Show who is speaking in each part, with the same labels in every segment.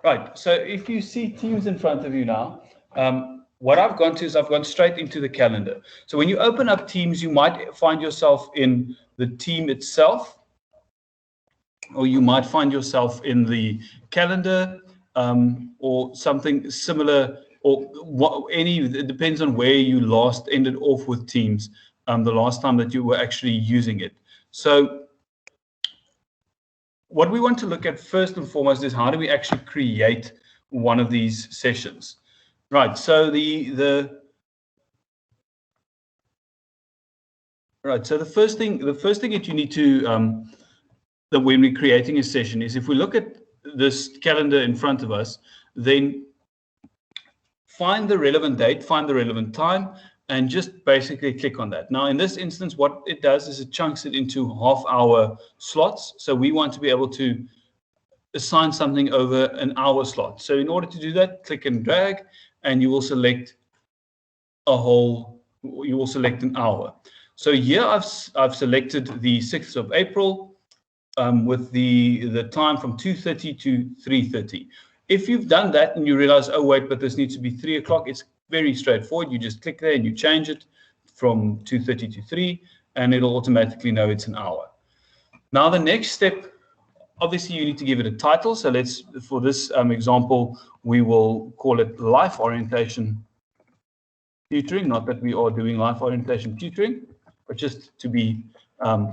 Speaker 1: Right, so if you see Teams in front of you now, what I've gone to is I've gone straight into the calendar. So when you open up Teams, you might find yourself in the team itself, or you might find yourself in the calendar, or something similar, or it depends on where you last ended off with Teams, the last time that you were actually using it. So what we want to look at first and foremost is how do we actually create one of these sessions, right? So the first thing that you need to that when we're creating a session is, if we look at this calendar in front of us, then find the relevant date, find the relevant time, and just basically click on that. Now, in this instance, what it does is it chunks it into half-hour slots. So we want to be able to assign something over an hour slot. So in order to do that, click and drag, and you will select an hour. So here I've selected the 6th of April with the time from 2:30 to 3:30. If you've done that and you realize, oh wait, but this needs to be 3 o'clock, it's very straightforward. You just click there and you change it from 2:30 to 3, and it'll automatically know it's an hour. Now the next step, obviously you need to give it a title. So for this example, we will call it Life Orientation Tutoring. Not that we are doing life orientation tutoring, but just to be, I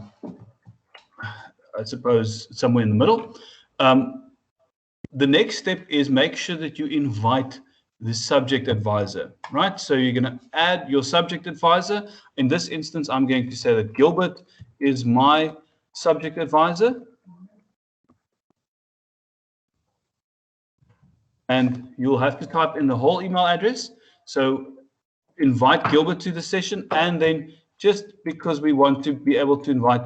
Speaker 1: suppose, somewhere in the middle. The next step is make sure that you invite the subject advisor, right? So you're going to add your subject advisor. In this instance, I'm going to say that Gilbert is my subject advisor. And you'll have to type in the whole email address. So invite Gilbert to the session, and then just because we want to be able to invite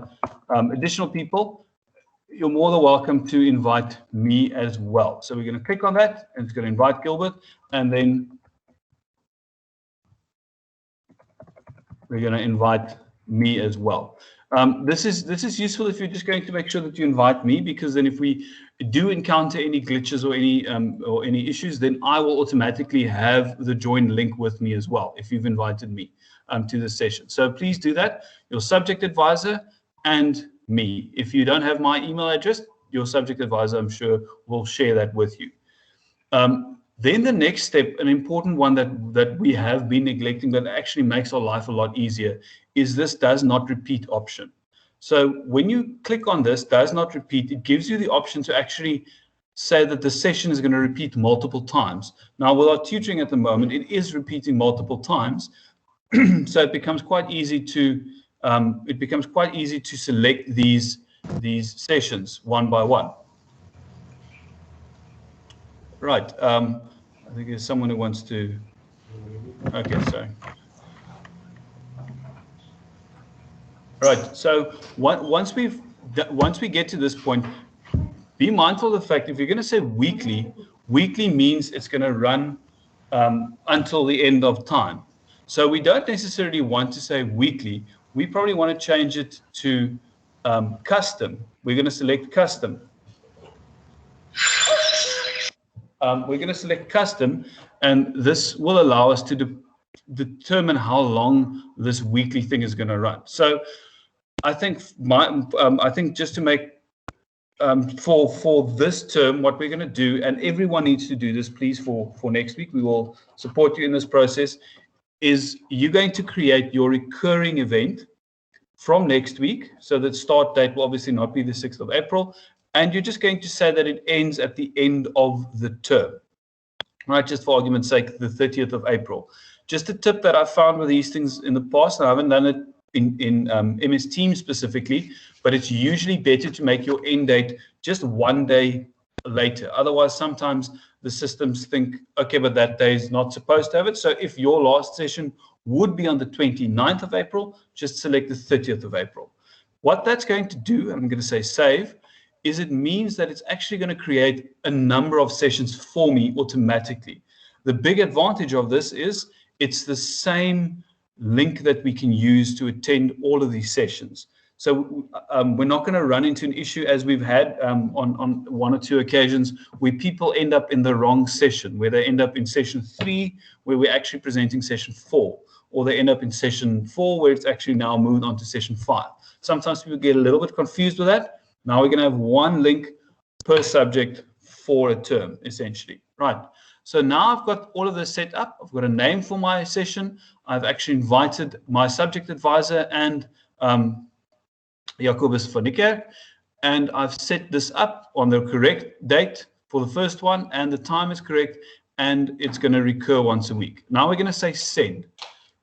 Speaker 1: additional people, you're more than welcome to invite me as well. So we're going to click on that, and it's going to invite Gilbert, and then we're going to invite me as well. This is useful if you're just going to make sure that you invite me, because then if we do encounter any glitches or any issues, then I will automatically have the join link with me as well if you've invited me to the session. So please do that. Your subject advisor and me. If you don't have my email address, your subject advisor, I'm sure, will share that with you. Then the next step, an important one that we have been neglecting that actually makes our life a lot easier, is this does not repeat option. So when you click on this does not repeat, it gives you the option to actually say that the session is going to repeat multiple times. Now with our tutoring at the moment, it is repeating multiple times. So it becomes quite easy to select these sessions one by one. Right. I think there's someone who wants to. Okay, sorry. Right. So once we get to this point, be mindful of the fact if you're going to say weekly means it's going to run until the end of time. So we don't necessarily want to say weekly. We probably want to change it to custom. We're going to select custom. We're going to select custom, and this will allow us to determine how long this weekly thing is going to run. So I think just to make for this term, what we're going to do, and everyone needs to do this, please, for next week, we will support you in this process, is you're going to create your recurring event from next week. So that start date will obviously not be the 6th of April. And you're just going to say that it ends at the end of the term, right? Just for argument's sake, the 30th of April. Just a tip that I found with these things in the past, and I haven't done it in MS Teams specifically, but it's usually better to make your end date just one day later. Otherwise, sometimes the systems think, okay, but that day is not supposed to have it. So if your last session would be on the 29th of April, just select the 30th of April. What that's going to do, I'm going to say save, is it means that it's actually going to create a number of sessions for me automatically. The big advantage of this is it's the same link that we can use to attend all of these sessions. So we're not going to run into an issue as we've had on one or two occasions where people end up in the wrong session, where they end up in session 3, where we're actually presenting session 4, or they end up in session 4, where it's actually now moved on to session 5. Sometimes people get a little bit confused with that. Now we're going to have one link per subject for a term, essentially. Right. So now I've got all of this set up. I've got a name for my session. I've actually invited my subject advisor and Jacobus van Niekerk, and I've set this up on the correct date for the first one, and the time is correct, and it's going to recur once a week. Now we're going to say send.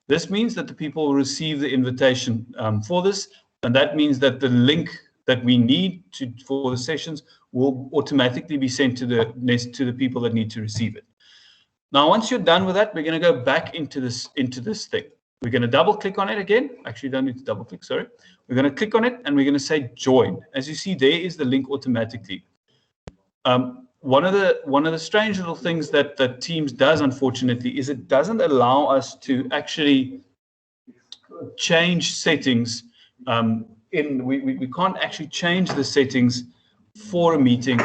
Speaker 1: This means that the people will receive the invitation for this, and that means that the link that we need for the sessions will automatically be sent to the people that need to receive it. Now, once you're done with that, we're going to go back into this thing. We're going to double click on it again. Actually, don't need to double click, sorry. We're going to click on it and we're going to say join. As you see, there is the link automatically. One of the strange little things that Teams does, unfortunately, is it doesn't allow us to actually change settings. We can't actually change the settings for a meeting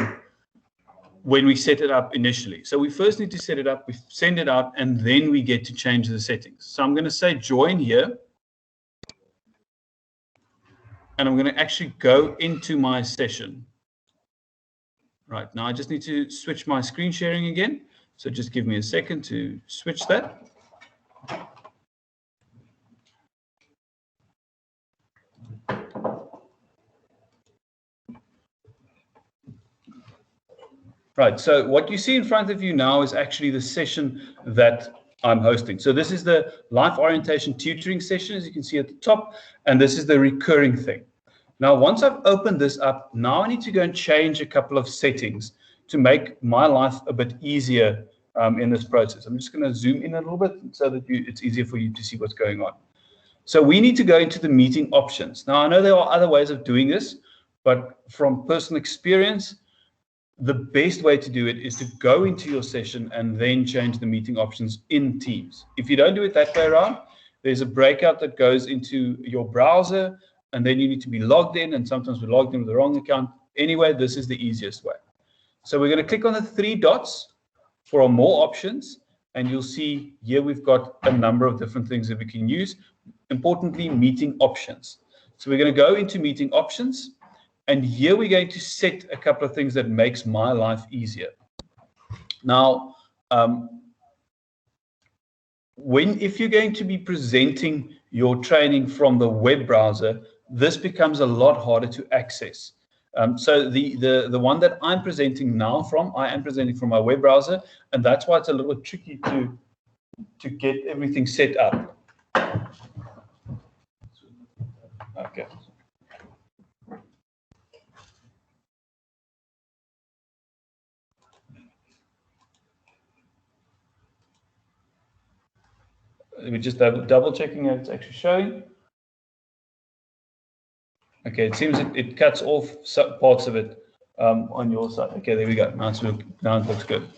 Speaker 1: when we set it up initially. So we first need to set it up, we send it out, and then we get to change the settings. So I'm going to say join here. And I'm going to actually go into my session. Right, now I just need to switch my screen sharing again. So just give me a second to switch that. Right, so what you see in front of you now is actually the session that I'm hosting. So this is the life orientation tutoring session, as you can see at the top, and this is the recurring thing. Now, once I've opened this up, now I need to go and change a couple of settings to make my life a bit easier in this process. I'm just going to zoom in a little bit so that it's easier for you to see what's going on. So we need to go into the meeting options. Now, I know there are other ways of doing this, but from personal experience, the best way to do it is to go into your session and then change the meeting options in Teams. If you don't do it that way around, there's a breakout that goes into your browser, and then you need to be logged in, and sometimes we're logged in with the wrong account. Anyway, this is the easiest way. So we're going to click on the 3 dots for more options, and you'll see here we've got a number of different things that we can use. Importantly, meeting options. So we're going to go into meeting options, and here we're going to set a couple of things that makes my life easier. Now, if you're going to be presenting your training from the web browser, this becomes a lot harder to access. So the one that I'm presenting now from, I am presenting from my web browser, and that's why it's a little bit tricky to get everything set up. Okay. We're just double checking if it's actually showing. Okay, it seems it cuts off parts of it on your side. Okay, there we go. Now it looks good.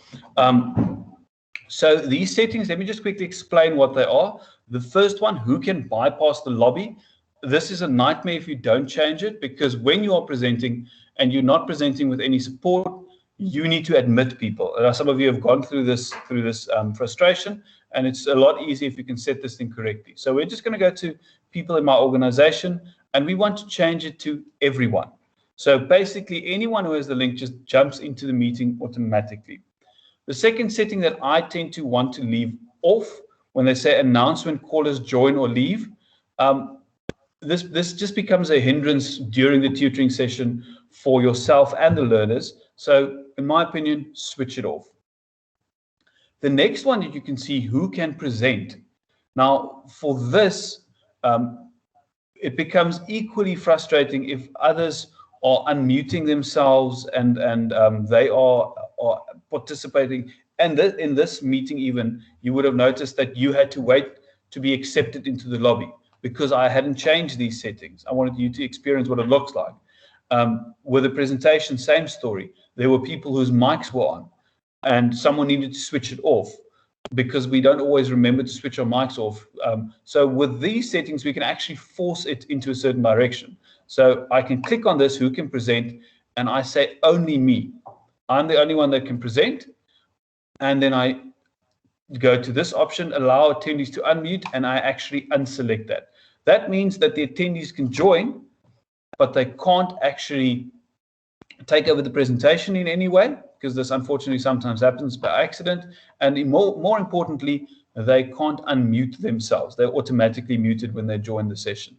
Speaker 1: So these settings, let me just quickly explain what they are. The first one, who can bypass the lobby? This is a nightmare if you don't change it, because when you are presenting and you're not presenting with any support, you need to admit people. Some of you have gone through this frustration, and it's a lot easier if you can set this thing correctly. So we're just going to go to people in my organization, and we want to change it to everyone. So basically, anyone who has the link just jumps into the meeting automatically. The second setting that I tend to want to leave off when they say announce when callers join or leave, this just becomes a hindrance during the tutoring session for yourself and the learners. So in my opinion, switch it off. The next one that you can see, who can present. Now, for this, it becomes equally frustrating if others are unmuting themselves and they are participating. And in this meeting even, you would have noticed that you had to wait to be accepted into the lobby because I hadn't changed these settings. I wanted you to experience what it looks like. With the presentation, same story. There were people whose mics were on, and someone needed to switch it off because we don't always remember to switch our mics off. So with these settings, we can actually force it into a certain direction. So I can click on this, who can present, and I say only me. I'm the only one that can present. And then I go to this option, allow attendees to unmute, and I actually unselect that. That means that the attendees can join, but they can't actually take over the presentation in any way, because this unfortunately sometimes happens by accident. And more importantly, they can't unmute themselves. They're automatically muted when they join the session.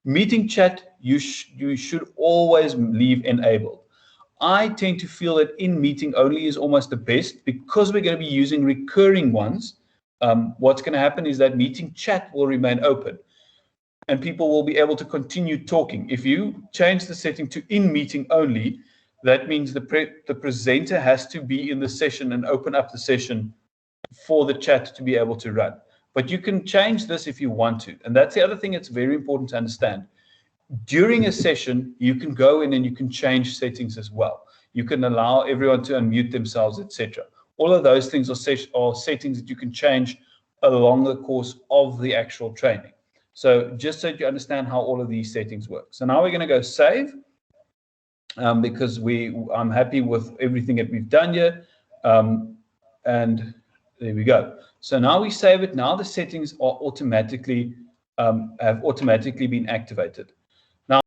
Speaker 1: Meeting chat, you should always leave enabled. I tend to feel that in meeting only is almost the best, because we're going to be using recurring ones. What's going to happen is that meeting chat will remain open, and people will be able to continue talking. If you change the setting to in meeting only, that means the presenter has to be in the session and open up the session for the chat to be able to run. But you can change this if you want to. And that's the other thing that's very important to understand. During a session, you can go in and you can change settings as well. You can allow everyone to unmute themselves, etc. All of those things are settings that you can change along the course of the actual training. So just so you understand how all of these settings work. So now we're going to go save, because I'm happy with everything that we've done here. And there we go. So now we save it. Now the settings are automatically have automatically been activated.